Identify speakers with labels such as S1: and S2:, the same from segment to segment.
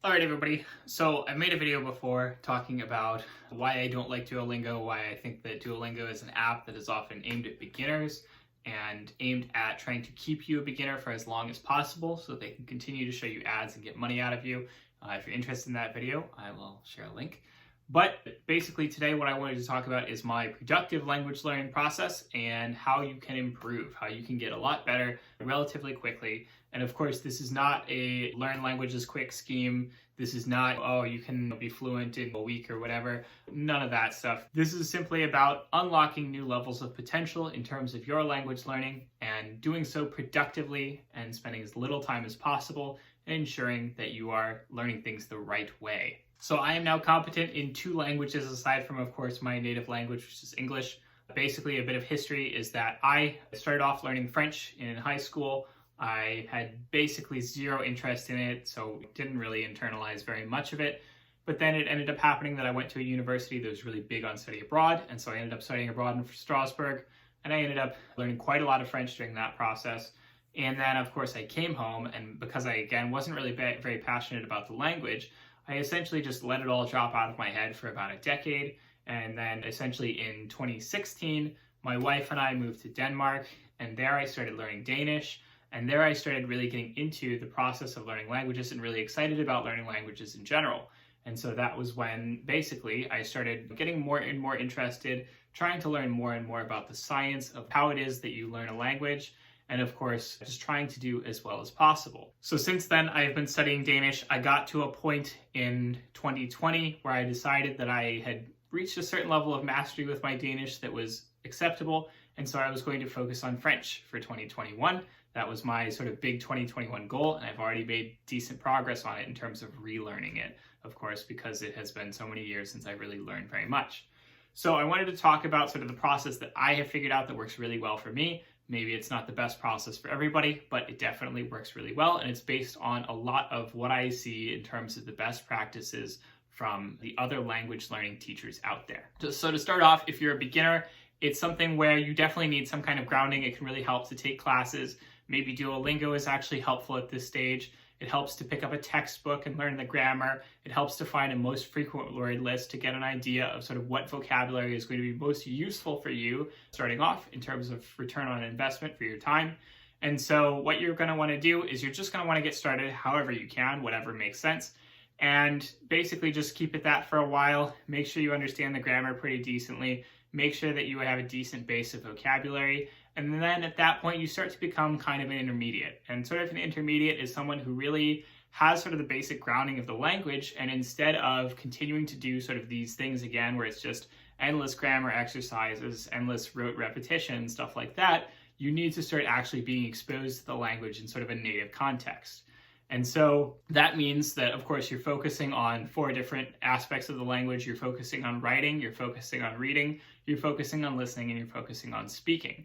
S1: Alright everybody, so I've made a video before talking about why I don't like Duolingo, why I think that Duolingo is an app that is often aimed at beginners and aimed at trying to keep you a beginner for as long as possible so they can continue to show you ads and get money out of you. If you're interested in that video, I will share a link. But basically today what I wanted to talk about is my productive language learning process and how you can improve, how you can get a lot better relatively quickly. And of course, this is not a learn languages quick scheme. This is not, oh, you can be fluent in a week or whatever. None of that stuff. This is simply about unlocking new levels of potential in terms of your language learning and doing so productively and spending as little time as possible and ensuring that you are learning things the right way. So I am now competent in 2 languages aside from, of course, my native language, which is English. Basically, a bit of history is that I started off learning French in high school. I had basically zero interest in it, so didn't really internalize very much of it. But then it ended up happening that I went to a university that was really big on study abroad, and so I ended up studying abroad in Strasbourg, and I ended up learning quite a lot of French during that process. And then, of course, I came home, and because I, again, wasn't really very passionate about the language, I essentially just let it all drop out of my head for about a decade. And then essentially in 2016, my wife and I moved to Denmark, and there I started learning Danish. And there I started really getting into the process of learning languages and really excited about learning languages in general. And so that was when basically I started getting more and more interested, trying to learn more and more about the science of how it is that you learn a language. And of course, just trying to do as well as possible. So since then, I've been studying Danish. I got to a point in 2020 where I decided that I had reached a certain level of mastery with my Danish that was acceptable. And so I was going to focus on French for 2021. That was my sort of big 2021 goal, and I've already made decent progress on it in terms of relearning it, of course, because it has been so many years since I really learned very much. So I wanted to talk about sort of the process that I have figured out that works really well for me. Maybe it's not the best process for everybody, but it definitely works really well, and it's based on a lot of what I see in terms of the best practices from the other language learning teachers out there. So to start off, if you're a beginner, it's something where you definitely need some kind of grounding. It can really help to take classes. Maybe Duolingo is actually helpful at this stage. It helps to pick up a textbook and learn the grammar. It helps to find a most frequent word list to get an idea of sort of what vocabulary is going to be most useful for you starting off in terms of return on investment for your time. And so what you're going to want to do is you're just going to want to get started however you can, whatever makes sense. And basically just keep it that for a while. Make sure you understand the grammar pretty decently. Make sure that you have a decent base of vocabulary. And then at that point, you start to become kind of an intermediate. And sort of an intermediate is someone who really has sort of the basic grounding of the language. And instead of continuing to do sort of these things again, where it's just endless grammar exercises, endless rote repetition, stuff like that, you need to start actually being exposed to the language in sort of a native context. And so that means that, of course, you're focusing on 4 different aspects of the language. You're focusing on writing, you're focusing on reading, you're focusing on listening, and you're focusing on speaking.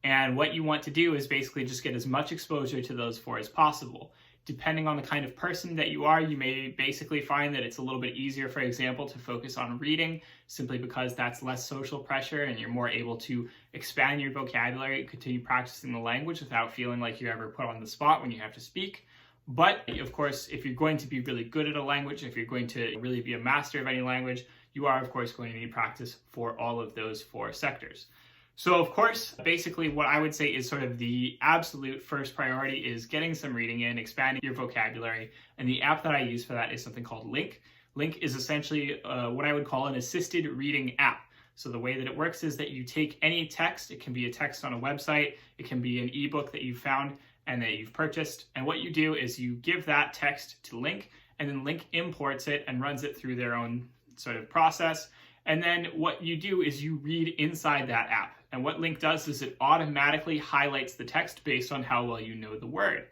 S1: And what you want to do is basically just get as much exposure to those 4 as possible. Depending on the kind of person that you are, you may basically find that it's a little bit easier, for example, to focus on reading, simply because that's less social pressure and you're more able to expand your vocabulary and continue practicing the language without feeling like you're ever put on the spot when you have to speak. But of course, if you're going to be really good at a language, if you're going to really be a master of any language, you are, of course, going to need practice for all of those 4 sectors. So, of course, basically what I would say is sort of the absolute first priority is getting some reading in, expanding your vocabulary. And the app that I use for that is something called Link. Link is essentially what I would call an assisted reading app. So the way that it works is that you take any text, it can be a text on a website, it can be an ebook that you found and that you've purchased. And what you do is you give that text to Link, and then Link imports it and runs it through their own sort of process. And then what you do is you read inside that app. And what Link does is it automatically highlights the text based on how well you know the word.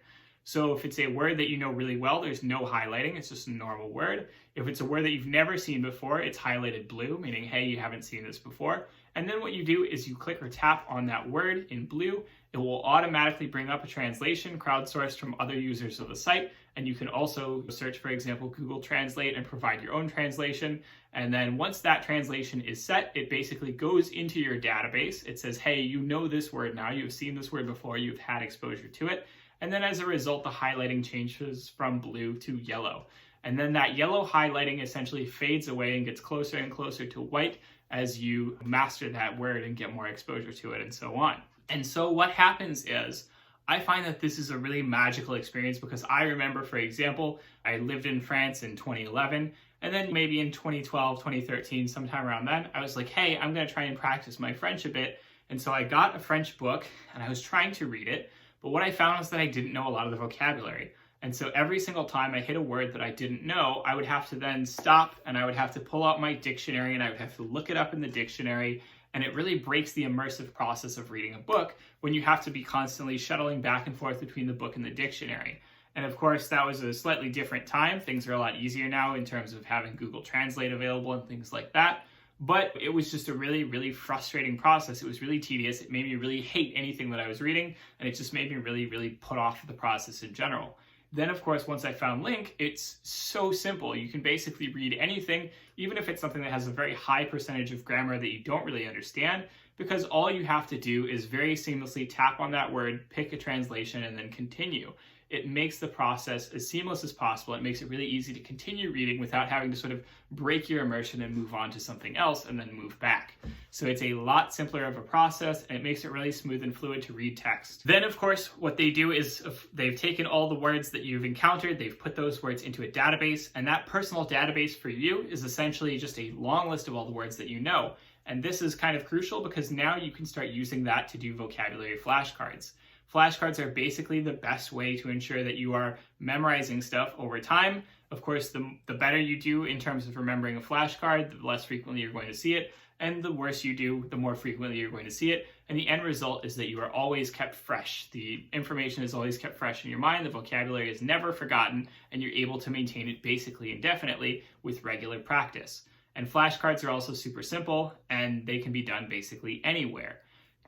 S1: So if it's a word that you know really well, there's no highlighting, it's just a normal word. If it's a word that you've never seen before, it's highlighted blue, meaning, hey, you haven't seen this before. And then what you do is you click or tap on that word in blue. It will automatically bring up a translation crowdsourced from other users of the site. And you can also search, for example, Google Translate and provide your own translation. And then once that translation is set, it basically goes into your database. It says, hey, you know this word now. You've seen this word before. You've had exposure to it. And then as a result, the highlighting changes from blue to yellow. And then that yellow highlighting essentially fades away and gets closer and closer to white as you master that word and get more exposure to it and so on. And so what happens is, I find that this is a really magical experience because I remember, for example, I lived in France in 2011, and then maybe in 2012, 2013, sometime around then, I was like, hey, I'm going to try and practice my French a bit. And so I got a French book and I was trying to read it, but what I found was that I didn't know a lot of the vocabulary. And so every single time I hit a word that I didn't know, I would have to then stop and I would have to pull out my dictionary and I would have to look it up in the dictionary. And it really breaks the immersive process of reading a book when you have to be constantly shuttling back and forth between the book and the dictionary. And of course, that was a slightly different time. Things are a lot easier now in terms of having Google Translate available and things like that. But it was just a really, really frustrating process. It was really tedious. It made me really hate anything that I was reading, and it just made me really, really put off the process in general. Then, of course, once I found Link, it's so simple. You can basically read anything, even if it's something that has a very high percentage of grammar that you don't really understand, because all you have to do is very seamlessly tap on that word, pick a translation, and then continue. It makes the process as seamless as possible. It makes it really easy to continue reading without having to sort of break your immersion and move on to something else and then move back. So it's a lot simpler of a process, and it makes it really smooth and fluid to read text. Then, of course, what they do is they've taken all the words that you've encountered, they've put those words into a database, and that personal database for you is essentially just a long list of all the words that you know. And this is kind of crucial because now you can start using that to do vocabulary flashcards. Flashcards are basically the best way to ensure that you are memorizing stuff over time. Of course, the better you do in terms of remembering a flashcard, the less frequently you're going to see it, and the worse you do, the more frequently you're going to see it. And the end result is that you are always kept fresh. The information is always kept fresh in your mind, the vocabulary is never forgotten, and you're able to maintain it basically indefinitely with regular practice. And flashcards are also super simple, and they can be done basically anywhere.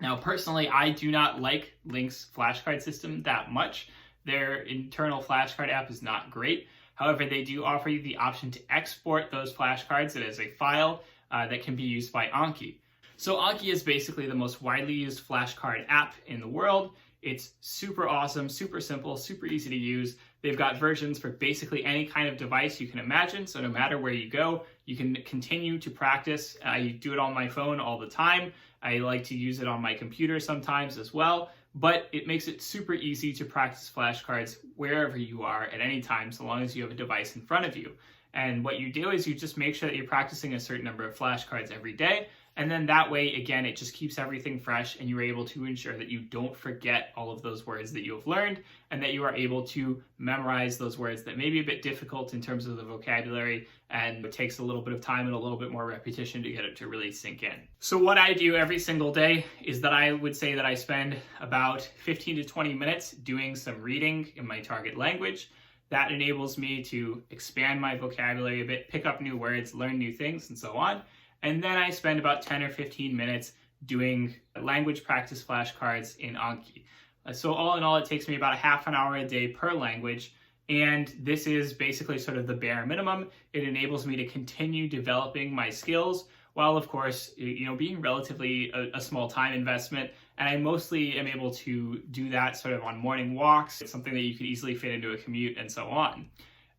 S1: Now, personally, I do not like Link's flashcard system that much. Their internal flashcard app is not great. However, they do offer you the option to export those flashcards as a file that can be used by Anki. So Anki is basically the most widely used flashcard app in the world. It's super awesome, super simple, super easy to use. They've got versions for basically any kind of device you can imagine, so no matter where you go, you can continue to practice. I do it on my phone all the time. I like to use it on my computer sometimes as well, but it makes it super easy to practice flashcards wherever you are at any time, so long as you have a device in front of you. And what you do is you just make sure that you're practicing a certain number of flashcards every day, and then that way, again, it just keeps everything fresh and you're able to ensure that you don't forget all of those words that you have learned and that you are able to memorize those words that may be a bit difficult in terms of the vocabulary, and it takes a little bit of time and a little bit more repetition to get it to really sink in. So what I do every single day is that I would say that I spend about 15 to 20 minutes doing some reading in my target language. That enables me to expand my vocabulary a bit, pick up new words, learn new things, and so on. And then I spend about 10 or 15 minutes doing language practice flashcards in Anki. So all in all, it takes me about a half an hour a day per language. And this is basically sort of the bare minimum. It enables me to continue developing my skills while, of course, being relatively a small time investment. And I mostly am able to do that sort of on morning walks. It's something that you could easily fit into a commute and so on.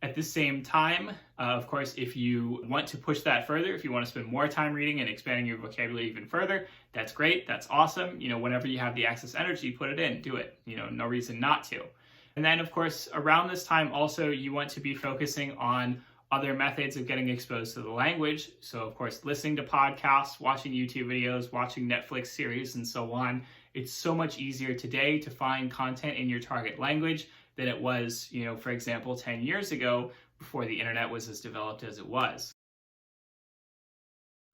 S1: At the same time, of course, if you want to push that further, if you want to spend more time reading and expanding your vocabulary even further, that's great, that's awesome. Whenever you have the excess energy, put it in, do it. No reason not to. And then, of course, around this time also, you want to be focusing on other methods of getting exposed to the language. So, of course, listening to podcasts, watching YouTube videos, watching Netflix series, and so on. It's so much easier today to find content in your target language than it was, for example, 10 years ago before the internet was as developed as it was.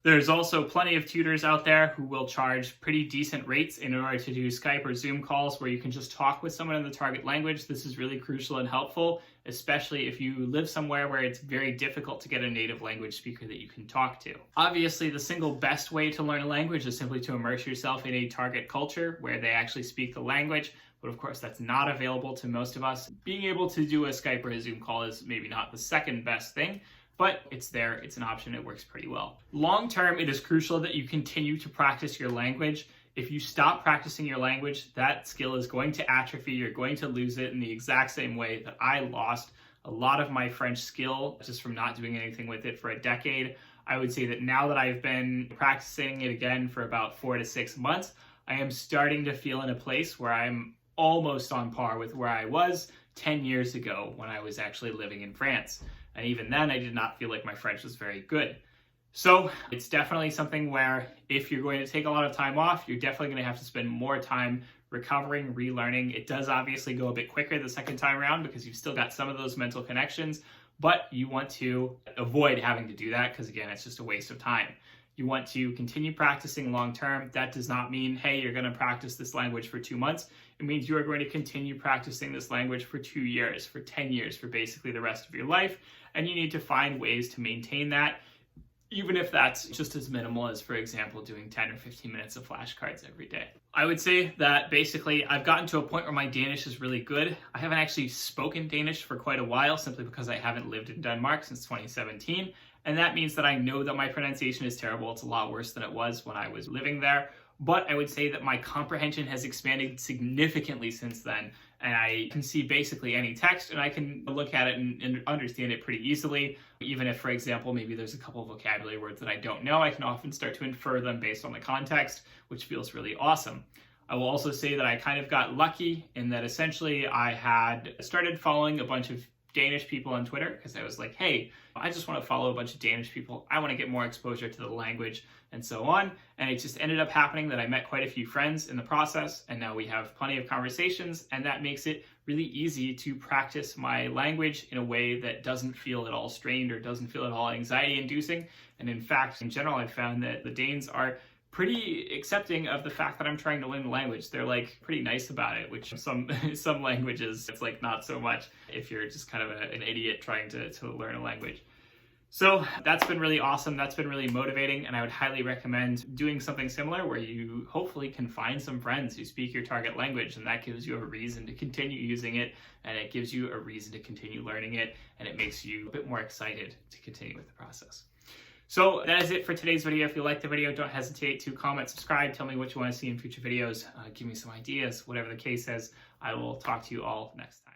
S1: There's also plenty of tutors out there who will charge pretty decent rates in order to do Skype or Zoom calls where you can just talk with someone in the target language. This is really crucial and helpful, especially if you live somewhere where it's very difficult to get a native language speaker that you can talk to. Obviously, the single best way to learn a language is simply to immerse yourself in a target culture where they actually speak the language. But of course, that's not available to most of us. Being able to do a Skype or a Zoom call is maybe not the second best thing, but it's there, it's an option, it works pretty well. Long term, it is crucial that you continue to practice your language. If you stop practicing your language, that skill is going to atrophy. You're going to lose it in the exact same way that I lost a lot of my French skill just from not doing anything with it for a decade. I would say that now that I've been practicing it again for about 4 to 6 months, I am starting to feel in a place where I'm almost on par with where I was 10 years ago when I was actually living in France. And even then, I did not feel like my French was very good. So it's definitely something where if you're going to take a lot of time off, you're definitely going to have to spend more time recovering, relearning. It does obviously go a bit quicker the second time around because you've still got some of those mental connections, but you want to avoid having to do that because, again, it's just a waste of time. You want to continue practicing long term. That does not mean, hey, you're going to practice this language for 2 months. It means you are going to continue practicing this language for 2 years, for 10 years, for basically the rest of your life. And you need to find ways to maintain that, even if that's just as minimal as, for example, doing 10 or 15 minutes of flashcards every day. I would say that basically I've gotten to a point where my Danish is really good. I haven't actually spoken Danish for quite a while simply because I haven't lived in Denmark since 2017. And that means that I know that my pronunciation is terrible. It's a lot worse than it was when I was living there. But I would say that my comprehension has expanded significantly since then. And I can see basically any text and I can look at it and understand it pretty easily. Even if, for example, maybe there's a couple of vocabulary words that I don't know, I can often start to infer them based on the context, which feels really awesome. I will also say that I kind of got lucky in that essentially I had started following a bunch of Danish people on Twitter because I was like, hey, I just want to follow a bunch of Danish people. I want to get more exposure to the language and so on. And it just ended up happening that I met quite a few friends in the process, and now we have plenty of conversations, and that makes it really easy to practice my language in a way that doesn't feel at all strained or doesn't feel at all anxiety inducing. And in fact, in general, I've found that the Danes are pretty accepting of the fact that I'm trying to learn the language. They're like pretty nice about it, which some languages, it's like not so much if you're just kind of an idiot trying to learn a language. So that's been really awesome. That's been really motivating. And I would highly recommend doing something similar where you hopefully can find some friends who speak your target language. And that gives you a reason to continue using it. And it gives you a reason to continue learning it. And it makes you a bit more excited to continue with the process. So that is it for today's video. If you liked the video, don't hesitate to comment, subscribe, tell me what you want to see in future videos, give me some ideas, whatever the case is. I will talk to you all next time.